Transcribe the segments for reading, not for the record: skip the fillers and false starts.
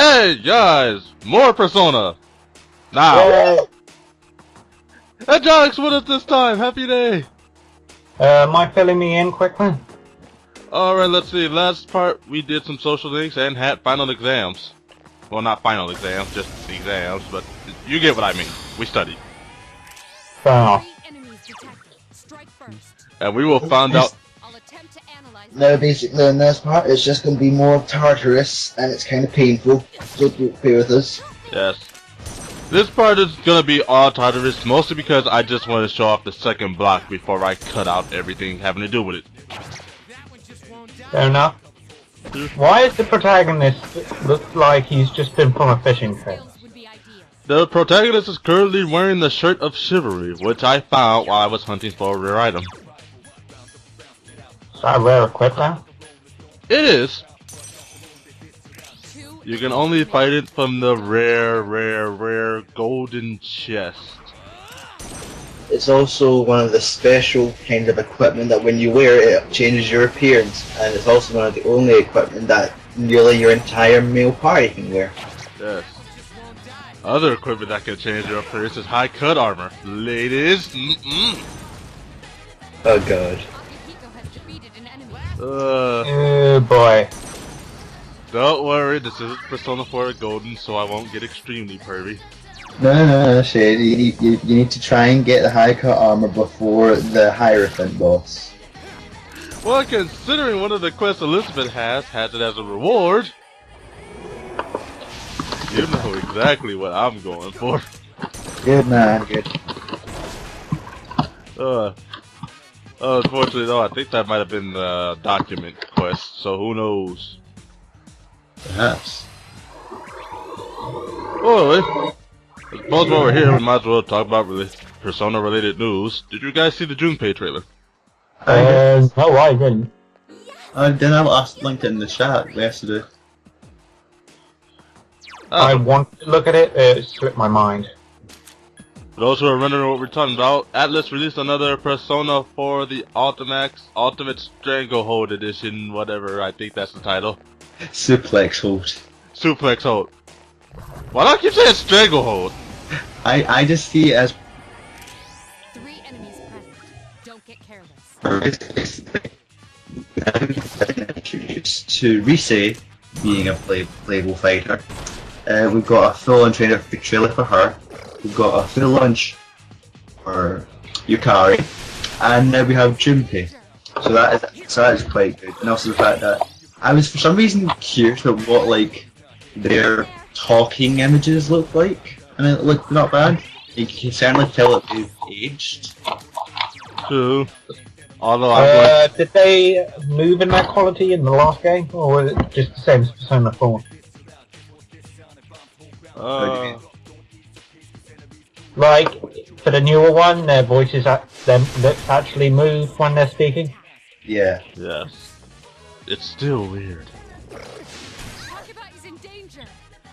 Hey guys, more Persona! Now! Yay! And John's with us this time, happy day! Mind filling me in quickly? Alright, let's see, last part we did some social links and had final exams. Well, not final exams, just exams, but you get what I mean. We studied. Fair enough. And we will find out... Now basically in this part it's just going to be more Tartarus and it's kind of painful, so don't bear with us. Yes. This part is gonna be all Tartarus, mostly because I just want to show off the second block before I cut out everything having to do with it. Fair enough. Why does the protagonist look like he's just been from a fishing trip? The protagonist is currently wearing the shirt of chivalry, which I found while I was hunting for a rare item. Is that a rare equip now? It is. You can only fight it from the rare golden chest. It's also one of the special kind of equipment that when you wear it, it changes your appearance, and it's also one of the only equipment that nearly your entire male party can wear. Yes. Other equipment that can change your appearance is high cut armor. Ladies, Oh god. Oh boy. Don't worry, this isn't Persona 4 Golden, so I won't get extremely pervy. No, Shade, you need to try and get the high cut armor before the Hierophant boss. Well, considering one of the quests Elizabeth has it as a reward, you know exactly what I'm going for. Good man, good. Unfortunately though, I think that might have been the document quest, so who knows. Perhaps. Oh, both while we're here, we might as well talk about Persona related news. Did you guys see the Junpei trailer? No, I didn't. I didn't have last linked it in the chat yesterday. I wanted to look at it, it slipped my mind. For those who are wondering what we're talking about, Atlas released another Persona for the Ultimate Stranglehold Edition, whatever, I think that's the title. Suplex hold. Suplex Hold. Why do I keep saying Stranglehold? I just see it as 3 enemies present. Don't get careless. introduced to Rise being a playable fighter. We've got a full-on trailer for her. We've got a full launch for Yukari, and now we have Junpei. So that is quite good. And also the fact that I was for some reason curious about what like their talking images look like, and it looked not bad. You can certainly tell that they've aged. True. Although did they move in that quality in the last game, or was it just the same as Persona 4? Like, for the newer one, their voices them lips actually move when they're speaking? Yeah. Yes. It's still weird.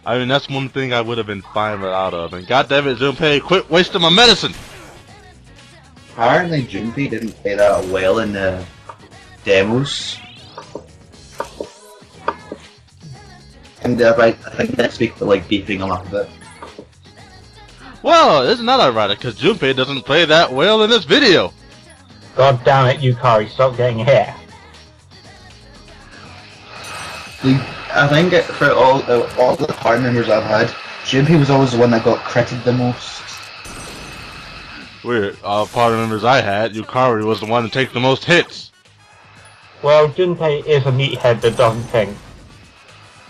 I mean, that's one thing I would have been fine without of. And goddammit, Junpei, quit wasting my medicine! Apparently Junpei didn't play that well in the demos. And I think next week they're like beefing him up a bit. Well, isn't that ironic, because Junpei doesn't play that well in this video! God damn it, Yukari, stop getting hair. I think for all the party members I've had, Junpei was always the one that got critted the most. Weird. Part of the members I had, Yukari was the one to take the most hits. Well, Junpei is a meathead that doesn't think.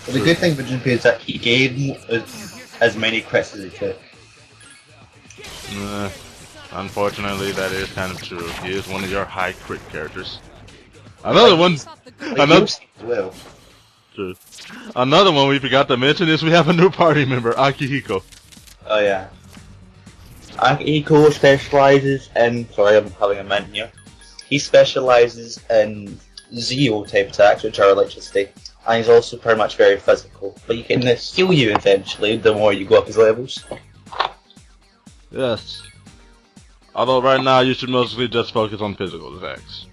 But the good thing for Junpei is that he gave as many crits as he took. Unfortunately, that is kind of true. He is one of your high crit characters. Another one. Well. True. Another one we forgot to mention is we have a new party member, Akihiko. Oh yeah. Akihiko specializes in. Sorry, I'm having a mint here. He specializes in Zeo type attacks, which are electricity, and he's also pretty much very physical. But he can heal you eventually the more you go up his levels. Yes. Although right now you should mostly just focus on physical attacks.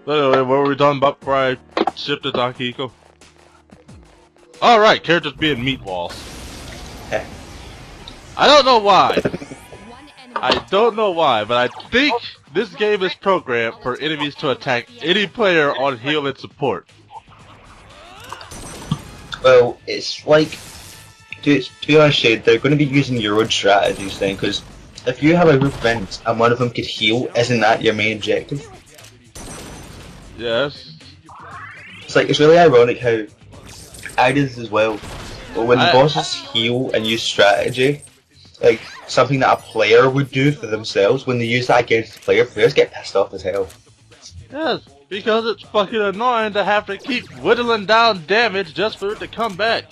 But anyway, what were we talking about before I shifted to Akihiko? Alright, characters being meatballs. Heh. I don't know why. One enemy. I don't know why, but I think this game is programmed for enemies to attack any player on heal and support. Well, it's like, to be honest, Shade, they're going to be using your own strategies then, because if you have a group of friends and one of them could heal, isn't that your main objective? Yes. It's like, it's really ironic how I did this as well, but when the bosses heal and use strategy, like something that a player would do for themselves, when they use that against the player, players get pissed off as hell. Yes, because it's fucking annoying to have to keep whittling down damage just for it to come back.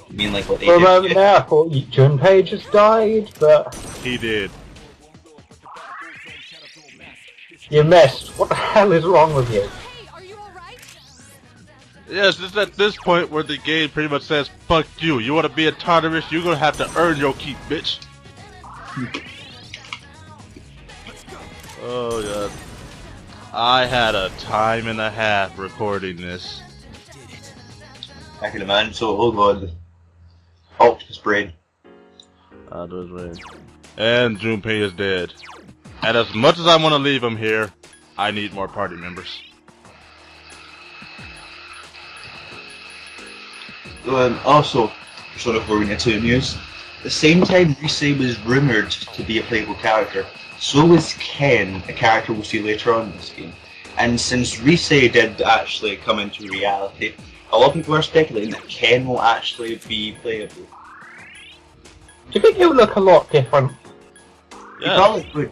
I mean, like what they For a do. moment there, I thought Junpei just died, but He did. you missed. What the hell is wrong with you? Hey, are you alright? Yes, it's at this point where the game pretty much says, fuck you. You want to be a Tartarus, you're gonna have to earn your keep, bitch. Oh, God. I had a time and a half recording this. I can imagine, so, oh god. Octopus brain. That was right. And Junpei is dead. And as much as I want to leave him here, I need more party members. Also, sort of before we get to the news, the same time Risei was rumoured to be a playable character, so was Ken, a character we'll see later on in this game. And since Risei did actually come into reality, a lot of people are speculating that Ken will actually be playable. Do you think he'll look a lot different? He probably would,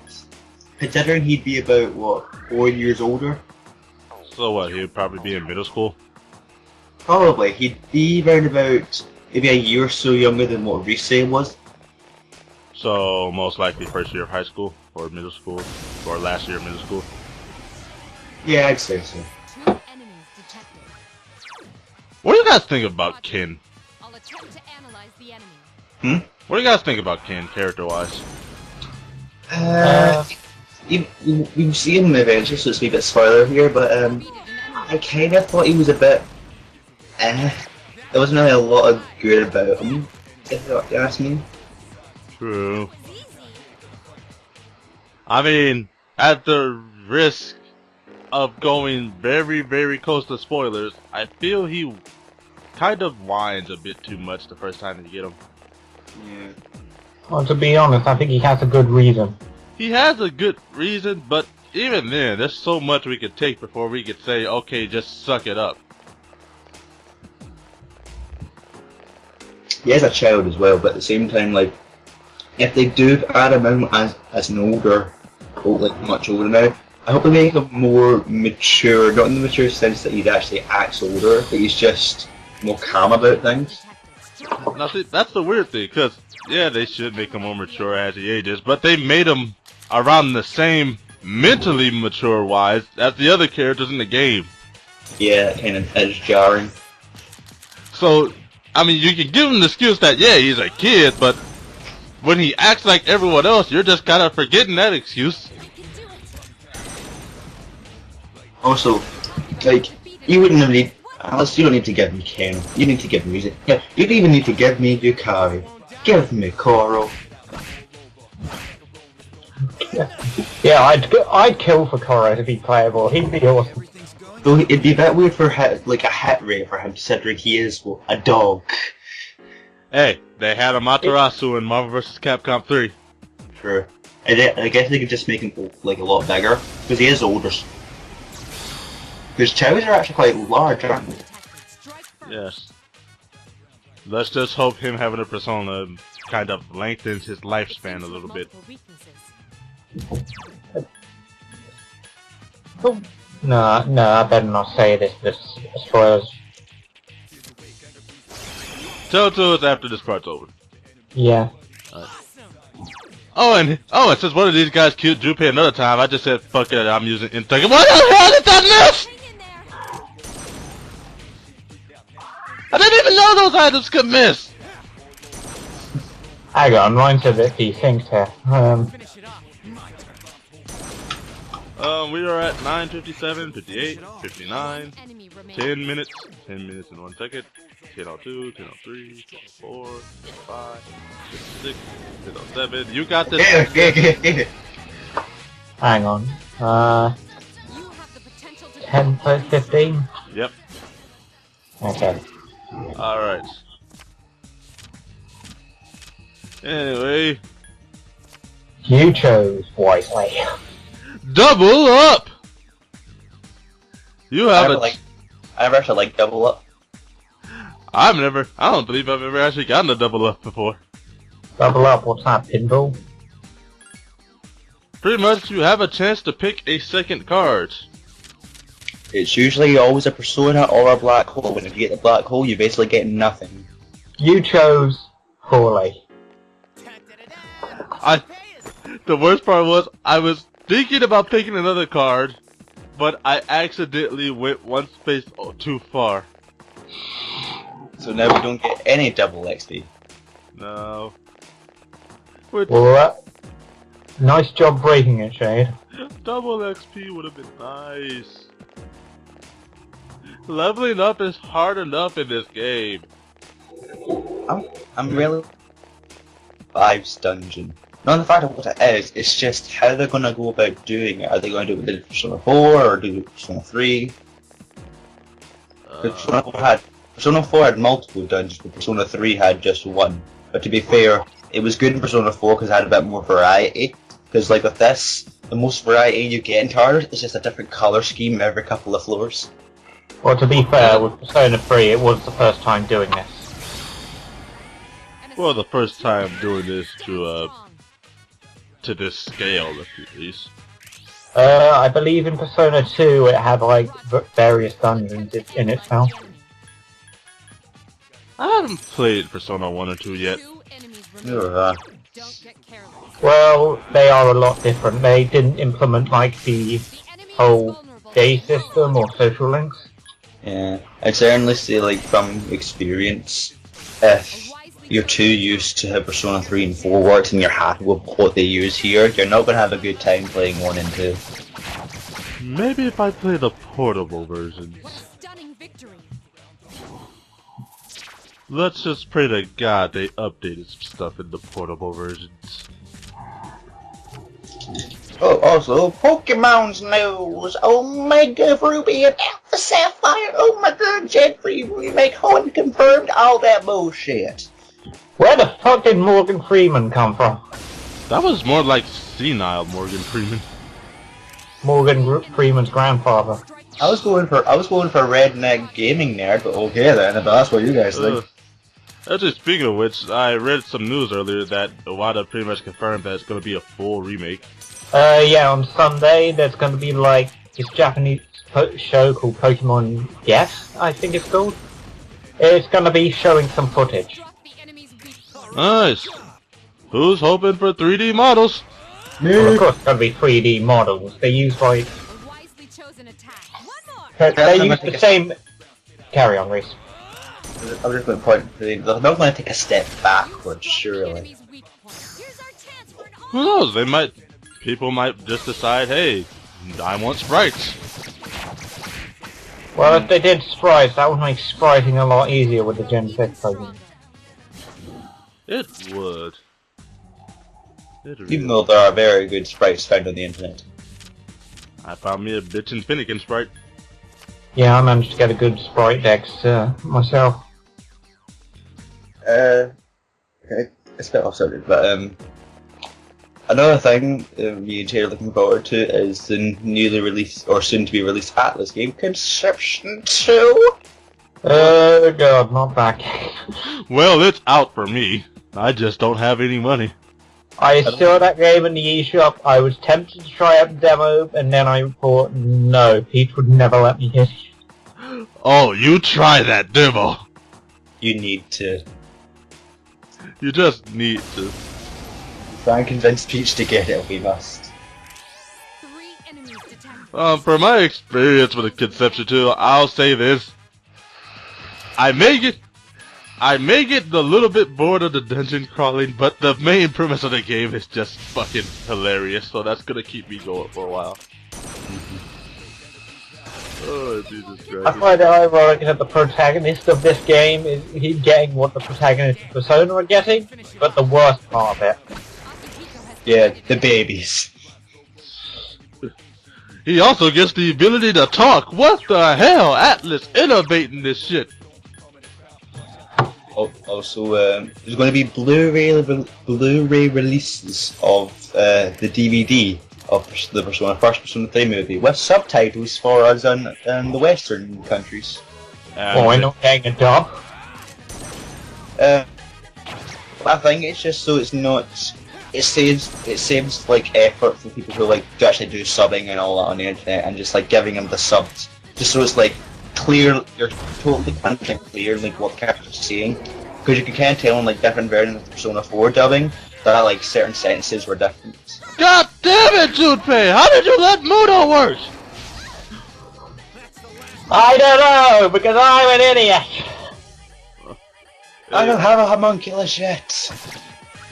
considering he'd be about, what, 4 years older? So what, he would probably be in middle school? Probably. He'd be around about maybe a year or so younger than what Risei was. So most likely first year of high school, or middle school, or last year of middle school. Yeah, I'd say so. 2 enemies detected. What do you guys think about Ken? I'll attempt to analyze the enemy. What do you guys think about Ken, character-wise? We see him eventually, so it's a bit spoiler here, but Defeated an enemy. I kind of thought he was a bit. There wasn't really a lot of good about him, if you ask me. True. I mean, at the risk of going very, very close to spoilers, I feel he kind of whines a bit too much the first time you get him. Yeah. Well, to be honest, I think he has a good reason. He has a good reason, but even then, there's so much we could take before we could say, okay, just suck it up. He is a child as well, but at the same time, like, if they do add him in as an older, like much older now, I hope they make him more mature, not in the mature sense that he actually acts older, but he's just more calm about things. Now see, that's the weird thing, because, yeah, they should make him more mature as he ages, but they made him around the same mentally mature-wise as the other characters in the game. Yeah, that kind of is jarring. So, I mean, you can give him the excuse that, yeah, he's a kid, but when he acts like everyone else, you're just kind of forgetting that excuse. Also, like, you wouldn't need, Alice, you don't need to give me Ken, you need to give me music. Yeah, you don't even need to give me Yukari. Give me Koro. Yeah, I'd kill for Korra to be playable. He'd be awesome. Though it'd be a bit weird for like a hit rate for him, considering he is a dog. Hey, they had a Matarasu in Marvel vs. Capcom 3. True. I guess they could just make him like a lot bigger, because he is older. Because chows are actually quite large, aren't they? Yes. Let's just hope him having a persona kind of lengthens his lifespan a little bit. Oh, no, I better not say this. This spoilers. Tell it to us after this part's over. Yeah. Oh, and since one of these guys killed Junpei another time, I just said, fuck it, I'm using Intake. What the hell is that miss? I didn't even know those items could miss! Hang on, mine's a bit desynced here. We are at 9:57, 58, 59, Enemy remains. 10 minutes, 10 minutes and 1 second, 10:02, 10:03, 10:04, 10:05, 10:06, 10:07. You got this. Okay. Hang on. You have the potential to 10 plus 15? Yep. Okay. Alright. Anyway, You chose wisely. double up! You have a. I never actually like double up. I don't believe I've ever actually gotten a double up before. Double up, what's that, pinball? Pretty much, you have a chance to pick a second card. It's usually always a persona or a black hole. When if you get the black hole, you basically get nothing. You chose poorly. The worst part was, I was thinking about picking another card, but I accidentally went one space too far. So now we don't get any double XP. No. Which, Well, nice job breaking it, Shade. double XP would have been nice. Leveling up is hard enough in this game. I'm really 5's dungeon. Not the fact of what it is, it's just how they're gonna go about doing it. Are they going to do it with Persona 4 or do it with Persona 3? Persona 4 had multiple dungeons, but Persona 3 had just one. But to be fair, it was good in Persona 4 because it had a bit more variety. Because like with this, the most variety you get in Tartarus is just a different colour scheme every couple of floors. Well, to be fair, with Persona 3, it was the first time doing this. Well, the first time doing this to this scale, at least. I believe in Persona 2 it had like various dungeons in itself. I haven't played Persona 1 or 2 yet. Two enemies Ugh. remain. Don't get careless. Well, they are a lot different. They didn't implement like the The enemy is whole vulnerable. day system or social links. Yeah, I'd certainly say like from experience, if you're too used to how Persona 3 and 4 works and you're happy with what they use here, you're not going to have a good time playing 1 and 2. Maybe if I play the portable versions. What a stunning victory. Let's just pray to God they updated some stuff in the portable versions. Oh, also, Pokemon's news! Omega Ruby and Alpha Sapphire! Oh my god, Gen 3 remake Hunt confirmed all that bullshit! Where the fuck did Morgan Freeman come from? That was more like senile Morgan Freeman. Freeman's grandfather. I was going for redneck gaming nerd, but okay then, if that's what you guys think. Actually, speaking of which, I read some news earlier that Iwata pretty much confirmed that it's going to be a full remake. Yeah, on Sunday there's going to be like this Japanese show called Pokemon Yes, I think it's called. It's going to be showing some footage. Drop the enemy's weak point. Nice. Who's hoping for 3D models? Well, of course, it's going to be 3D models. They use like A wisely chosen attack. One more. they use the same. Carry on, Reese. I was just going to point, they're not going to take a step backwards, The surely. enemy's weak point. Here's our chance for an Who knows? People might just decide, hey, I want sprites. Well, if they did sprites, that would make spriting a lot easier with the Gen 6 Pokemon. It would. It really Even though there are very good sprites found on the internet. I found me a bitchin' Finnegan sprite. Yeah, I managed to get a good sprite dex myself. Okay, it's a bit off subject, but another thing me and Jay are looking forward to is the newly released, or soon to be released Atlas game, Conception 2! Oh god, not back. Well, it's out for me. I just don't have any money. I saw that game in the eShop, I was tempted to try out the demo, and then I thought, no, Pete would never let me get it. Oh, you try that demo. You need to You just need to. try and convince Peach to get it, we must. 3 enemies detected. From my experience with the Conception 2, I'll say this. I may get a little bit bored of the dungeon crawling, but the main premise of the game is just fucking hilarious, so that's gonna keep me going for a while. Oh, Jesus Christ. I find it ironic that the protagonist of this game is he getting what the protagonist of Persona are getting, but the worst part of it. Yeah, the babies. He also gets the ability to talk. What the hell? Atlas innovating this shit. Also, there's going to be Blu-ray releases of the DVD of the Persona First Persona 3 movie with subtitles for us in the Western countries. Oh, I not getting a dub. I think it's just so it's not. It saves like effort for people who like to actually do subbing and all that on the internet, and just like giving them the subs, just so it's like clear. You're totally clear like what the character's saying, because you can tell in like different versions of Persona 4 dubbing that like certain sentences were different. God damn it, Junpei! How did you let Mudo work? I don't know, because I'm an idiot! I don't have a homunculus yet!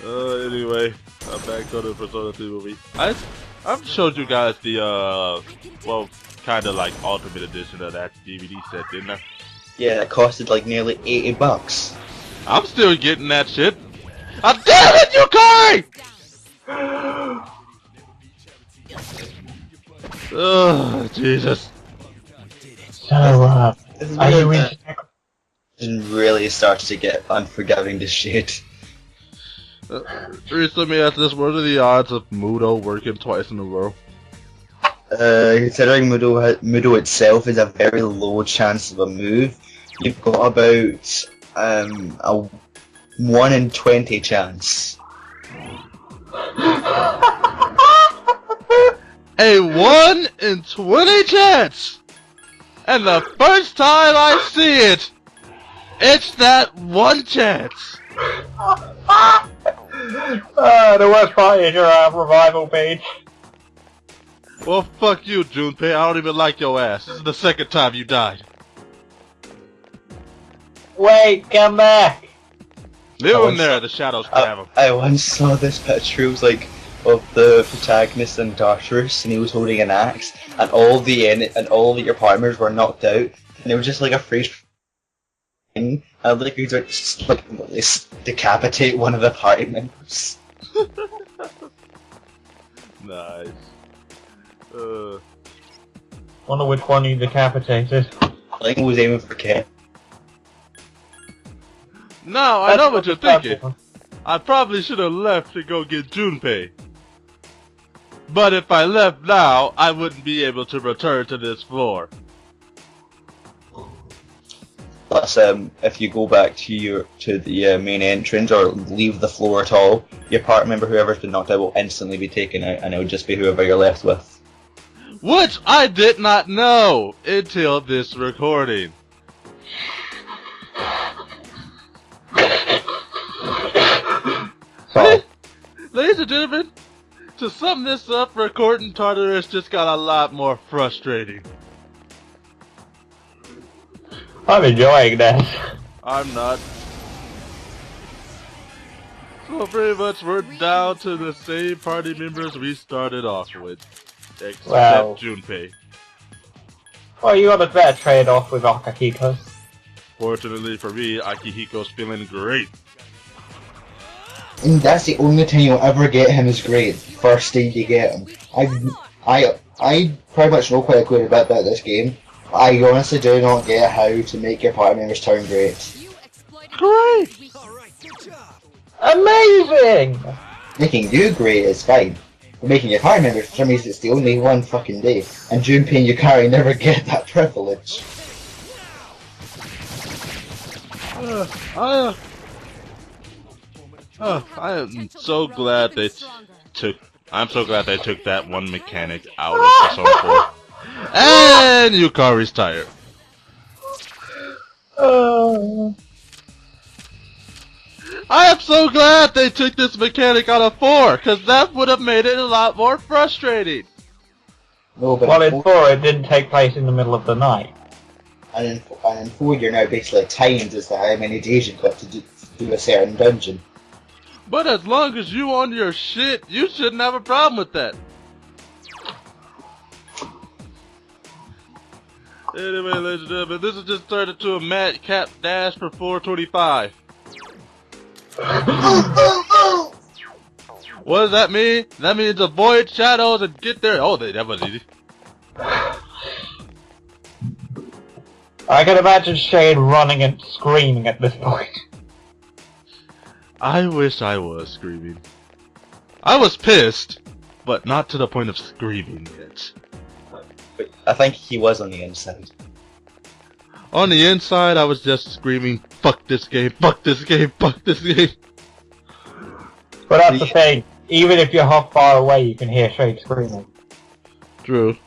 Anyway, I'm back on the Persona 3 movie. I've showed you guys the, well, kinda like Ultimate Edition of that DVD set, didn't I? Yeah, it costed like nearly $80. I'm still getting that shit. Ah, damn it, Yukari! Oh, Jesus. So, are you reaching? Really started to get unforgiving to shit. Reese, let me ask this, what are the odds of Mudo working twice in a row? Considering Mudo itself is a very low chance of a move, you've got about a 1 in 20 chance. A 1 in 20 chance! And the first time I see it, it's that one chance! The worst part is your revival page. Well, fuck you, Junpei. I don't even like your ass. This is the second time you died. Wait, come back! Leave him there, the shadows grab him. I once saw this picture, it was like, of the protagonist in Tartarus, and he was holding an axe, and all of your partners were knocked out, and it was just like a freeze. And like he just like decapitate one of the party members. Nice. Wonder which one he decapitated. I think he was aiming for Ken. No, I know what you're thinking. I probably should have left to go get Junpei. But if I left now, I wouldn't be able to return to this floor. Plus, if you go back to the main entrance or leave the floor at all, your party member, whoever's been knocked out, will instantly be taken out, and it would just be whoever you're left with. Which I did not know until this recording. Sorry. Ladies and gentlemen, to sum this up, recording Tartarus just got a lot more frustrating. I'm enjoying this. I'm not. So pretty much we're down to the same party members we started off with. Except Wow. Junpei. Well, you got a better trade-off with Akihiko. Fortunately for me, Akihiko's feeling great. And that's the only time you'll ever get him is great. First day you get him. I pretty much know quite a good bit about this game. I honestly do not get how to make your party members turn great. Great! Amazing! Making you great is fine. But making your party members, for some reason, it's the only one fucking day. And Junpei and Yukari never get that privilege. I am so glad they took. I'm so glad they took that one mechanic out of Persona 4. And Yukari's tired. I am so glad they took this mechanic out of 4, because that would have made it a lot more frustrating. No, but Well, in 4 it didn't take place in the middle of the night. and in 4 you're now basically timed as to how many days you've got to do a certain dungeon. But as long as you on your shit, you shouldn't have a problem with that. Anyway, ladies and gentlemen, this has just turned into a madcap dash for 425. What does that mean? That means avoid shadows and get there. Oh, that was easy. I can imagine Shane running and screaming at this point. I wish I was screaming. I was pissed, but not to the point of screaming yet. I think he was on the inside. On the inside, I was just screaming, fuck this game, fuck this game, fuck this game. But that's the thing, even if you're half far away, you can hear Shane screaming. True.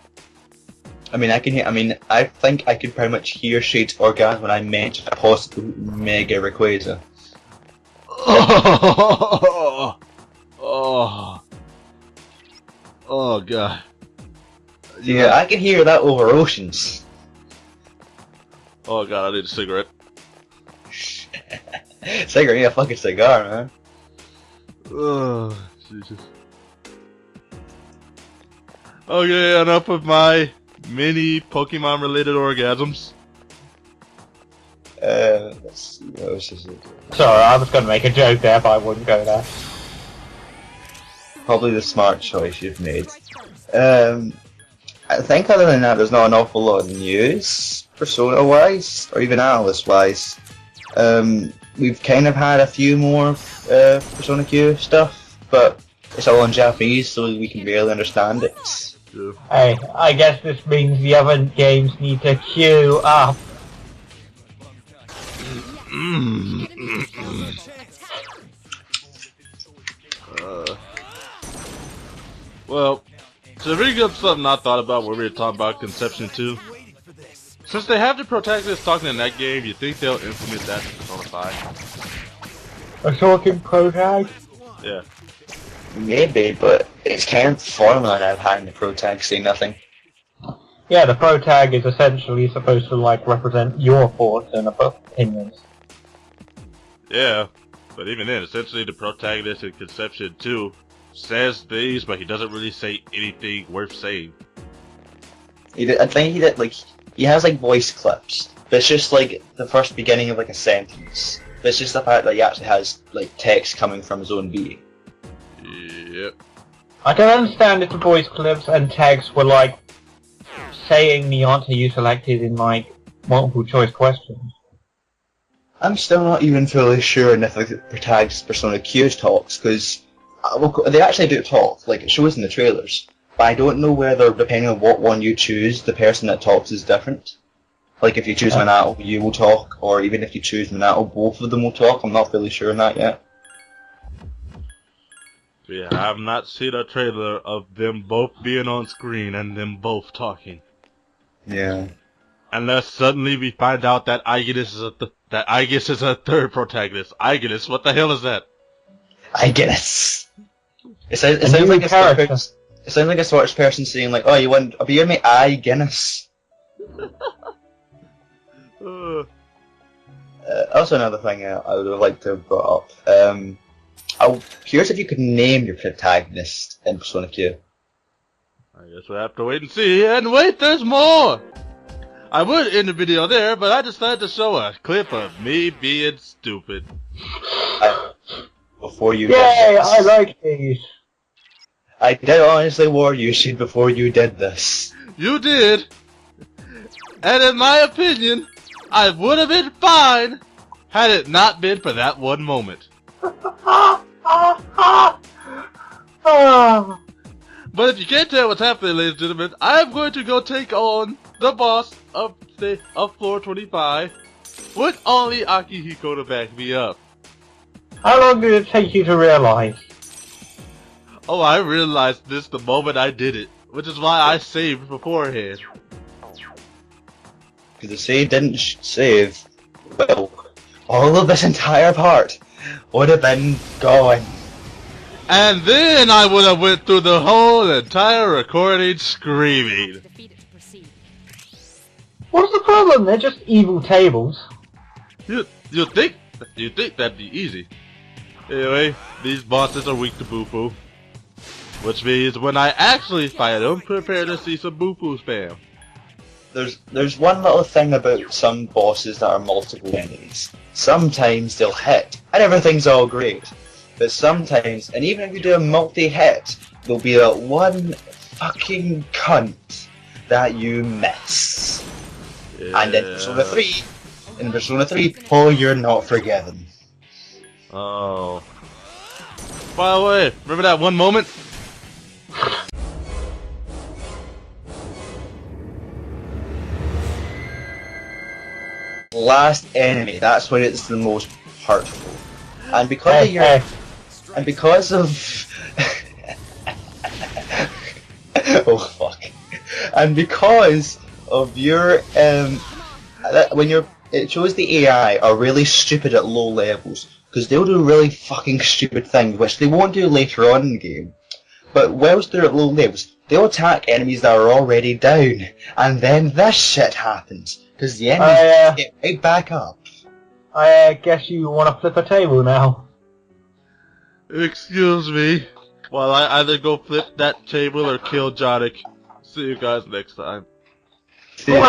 I mean, I think I could pretty much hear Shade's orgasm when I mentioned a possible Mega Rayquaza. Oh, oh, oh, God. Yeah, I can hear that over oceans. Oh, God, I need a cigarette. Cigarette, yeah, fucking cigar, man. Oh, Jesus. Okay, enough of my mini Pokemon related orgasms. Let's see, what else is it? Sorry, I was going to make a joke there, but I wouldn't go there. Probably the smart choice you've made. I think other than that, there's not an awful lot of news, Persona-wise, or even analyst-wise. We've kind of had a few more Persona Q stuff, but it's all in Japanese, so we can barely understand it. Yeah. Hey, I guess this means the other games need to queue up. Well, to bring up something I thought about when we were talking about Conception 2, since they have the protagonist talking in that game, you think they'll implement that in Persona 5? A talking protag? Yeah. Maybe, but it's kind of formula now having the protag say nothing. Yeah, the protag is essentially supposed to, like, represent your thoughts and opinions. Yeah, but even then, essentially the protagonist in Conception 2 says things, but he doesn't really say anything worth saying. I think he has like voice clips, but it's just like the first beginning of like a sentence. But it's just the fact that he actually has like text coming from his own being. Yep. I can understand if the voice clips and text were, like, saying the answer you selected in, like, multiple choice questions. I'm still not even fully sure if like, the protagonist Persona Q talks, because they actually do talk, like it shows in the trailers, but I don't know whether, depending on what one you choose, the person that talks is different. Like if you choose Minato, you will talk, or even if you choose Minato, both of them will talk. I'm not really sure on that yet. Yeah, I have not seen a trailer of them both being on screen and them both talking. Yeah. Unless suddenly we find out that Aegis is a third protagonist. Aegis, what the hell is that? I guess. It sounds like a Scottish person saying like, "Oh, you want a beer, mate? Aye, Guinness." Also, another thing I would have liked to have brought up. I'm curious if you could name your protagonist in Persona Q. I guess we'll have to wait and see. And wait, there's more! I would end the video there, but I decided to show a clip of me being stupid. Before you Yay, did this. I like these. I did honestly warn you, Shane, before you did this. You did. And in my opinion, I would have been fine had it not been for that one moment. But if you can't tell what's happening, ladies and gentlemen, I'm going to go take on the boss of floor 25 with only Akihiko to back me up. How long did it take you to realize? Oh, I realized this the moment I did it, which is why I saved beforehand. Because the save didn't save, well, all of this entire part would have been gone. And then I would have went through the whole entire recording screaming. What's the problem? They're just evil tables. You think that'd be easy. Anyway, these bosses are weak to Boo-Foo. Which means when I actually fight them, prepare to see some Boo-Foo spam. there's one little thing about some bosses that are multiple enemies. Sometimes they'll hit, and everything's all great. But sometimes, and even if you do a multi-hit, there'll be that one fucking cunt that you miss. Yeah. And in Persona 3, oh, you're not forgiven. Oh. By the way, remember that one moment? Last enemy, that's when it's the most hurtful. And because of your... And because of... oh fuck. And because of your... it shows the AI are really stupid at low levels. Because they'll do really fucking stupid things, which they won't do later on in the game. But whilst they're at low levels, they'll attack enemies that are already down. And then this shit happens. Because the enemies get right back up. I guess you want to flip a table now. Excuse me. While I either go flip that table or kill Jodic. See you guys next time. See you.